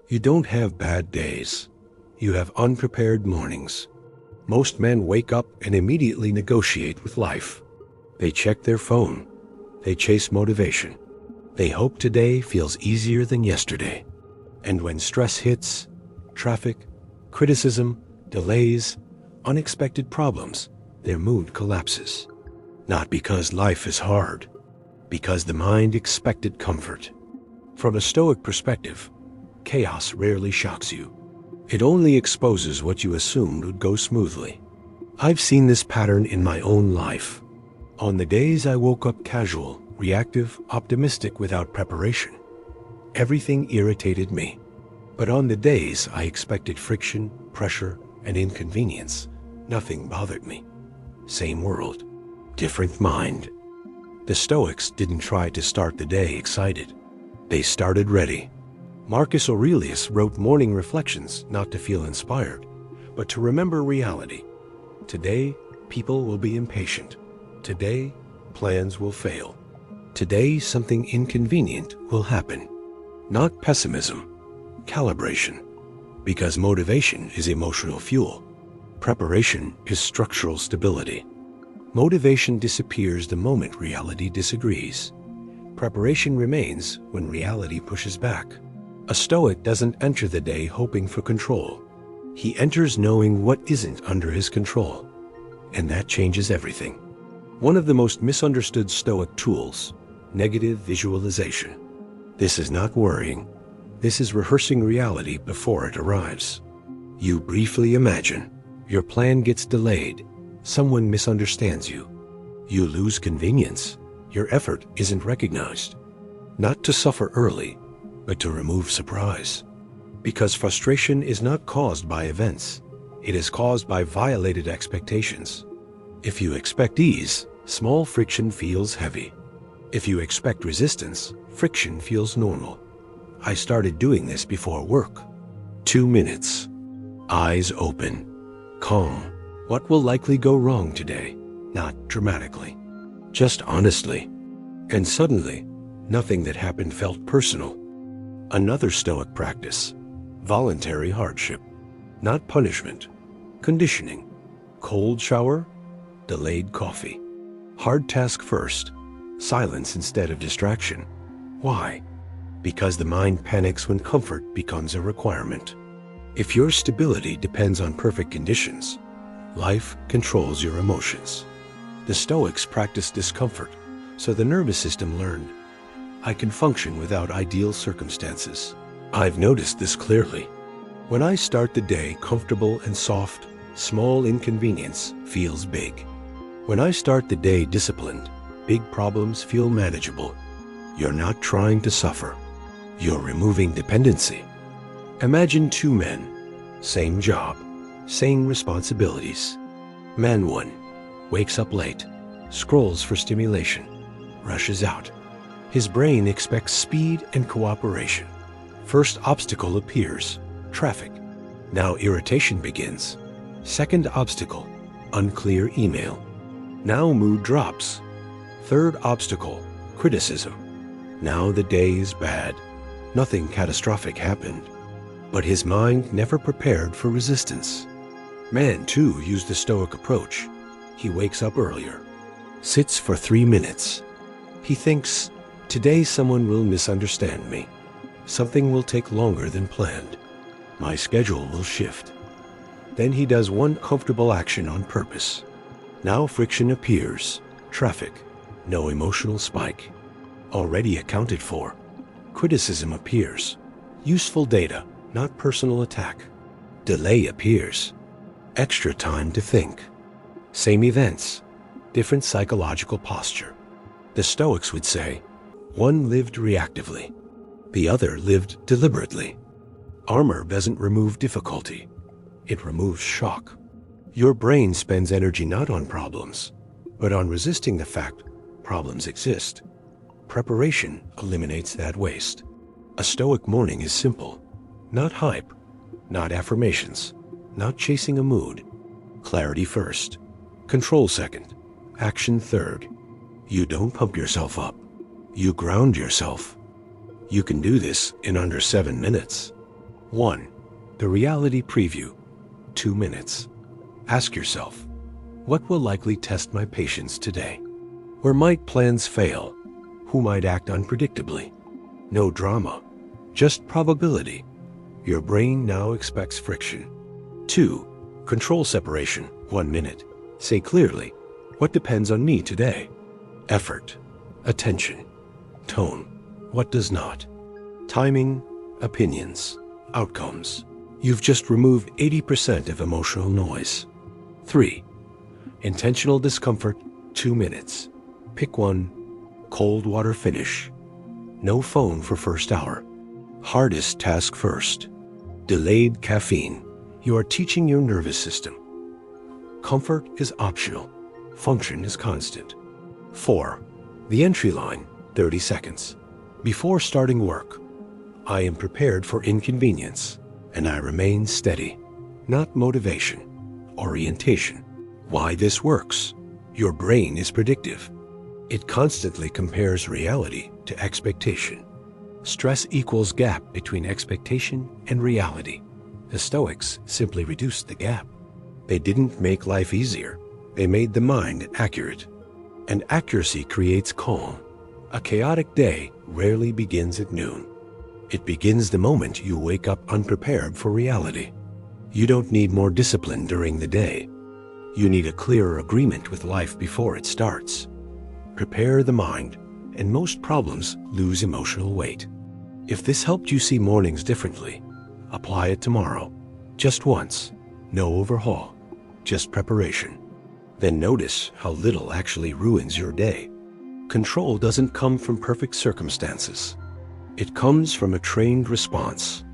You don't have bad days. You have unprepared mornings. Most men wake up and immediately negotiate with life. They check their phone. They chase motivation. They hope today feels easier than yesterday. And when stress hits, traffic, criticism, delays, unexpected problems, their mood collapses. Not because life is hard, because the mind expected comfort. From a Stoic perspective, chaos rarely shocks you. It only exposes what you assumed would go smoothly. I've seen this pattern in my own life. On the days I woke up casual, reactive, optimistic without preparation, everything irritated me. But on the days I expected friction, pressure, and inconvenience, nothing bothered me. Same world, different mind. The Stoics didn't try to start the day excited. They started ready. Marcus Aurelius wrote morning reflections not to feel inspired, but to remember reality. Today, people will be impatient. Today, plans will fail. Today, something inconvenient will happen. Not pessimism, calibration. Because motivation is emotional fuel. Preparation is structural stability. Motivation disappears the moment reality disagrees. Preparation remains when reality pushes back. A Stoic doesn't enter the day hoping for control. He enters knowing what isn't under his control. And that changes everything. One of the most misunderstood Stoic tools, negative visualization. This is not worrying. This is rehearsing reality before it arrives. You briefly imagine. Your plan gets delayed. Someone misunderstands you. You lose convenience. Your effort isn't recognized. Not to suffer early, but to remove surprise. Because frustration is not caused by events. It is caused by violated expectations. If you expect ease, small friction feels heavy. If you expect resistance, friction feels normal. I started doing this before work. 2 minutes. Eyes open. Calm. What will likely go wrong today? Not dramatically. Just honestly. And suddenly, nothing that happened felt personal. Another Stoic practice. Voluntary hardship. Not punishment. Conditioning. Cold shower. Delayed coffee. Hard task first. Silence instead of distraction. Why? Because the mind panics when comfort becomes a requirement. If your stability depends on perfect conditions, life controls your emotions. The Stoics practiced discomfort, so the nervous system learned, I can function without ideal circumstances. I've noticed this clearly. When I start the day comfortable and soft, small inconvenience feels big. When I start the day disciplined, big problems feel manageable. You're not trying to suffer. You're removing dependency. Imagine 2 men, same job, same responsibilities. Man 1 wakes up late, scrolls for stimulation, rushes out. His brain expects speed and cooperation. First obstacle appears, traffic. Now irritation begins. Second obstacle, unclear email. Now mood drops. Third obstacle, criticism. Now the day is bad. Nothing catastrophic happened. But his mind never prepared for resistance. Man 2 used the Stoic approach. He wakes up earlier, sits for 3 minutes. He thinks, today someone will misunderstand me. Something will take longer than planned. My schedule will shift. Then he does one comfortable action on purpose. Now friction appears, traffic, no emotional spike. Already accounted for. Criticism appears, useful data, not personal attack. Delay appears, extra time to think. Same events, different psychological posture. The Stoics would say, one lived reactively, the other lived deliberately. Armor doesn't remove difficulty, it removes shock. Your brain spends energy not on problems, but on resisting the fact problems exist. Preparation eliminates that waste. A Stoic morning is simple, not hype, not affirmations, not chasing a mood. Clarity first, control second, action third. You don't pump yourself up, you ground yourself. You can do this in under 7 minutes. 1. The reality preview. 2 minutes. Ask yourself, what will likely test my patience today? Where might plans fail? Who might act unpredictably? No drama, just probability. Your brain now expects friction. 2. Control separation. 1 minute. Say clearly, what depends on me today? Effort, attention, tone, what does not? Timing, opinions, outcomes. You've just removed 80% of emotional noise. 3. Intentional discomfort. 2 minutes. Pick one. Cold water finish. No phone for first hour. Hardest task first. Delayed caffeine. You are teaching your nervous system. Comfort is optional. Function is constant. 4. The entry line. 30 seconds. Before starting work, I am prepared for inconvenience, and I remain steady. Not motivation, orientation. Why this works? Your brain is predictive. It constantly compares reality to expectation. Stress equals gap between expectation and reality. The Stoics simply reduced the gap. They didn't make life easier. They made the mind accurate. And accuracy creates calm. A chaotic day rarely begins at noon. It begins the moment you wake up unprepared for reality. You don't need more discipline during the day. You need a clearer agreement with life before it starts. Prepare the mind, and most problems lose emotional weight. If this helped you see mornings differently, apply it tomorrow. Just once. No overhaul. Just preparation. Then notice how little actually ruins your day. Control doesn't come from perfect circumstances. It comes from a trained response.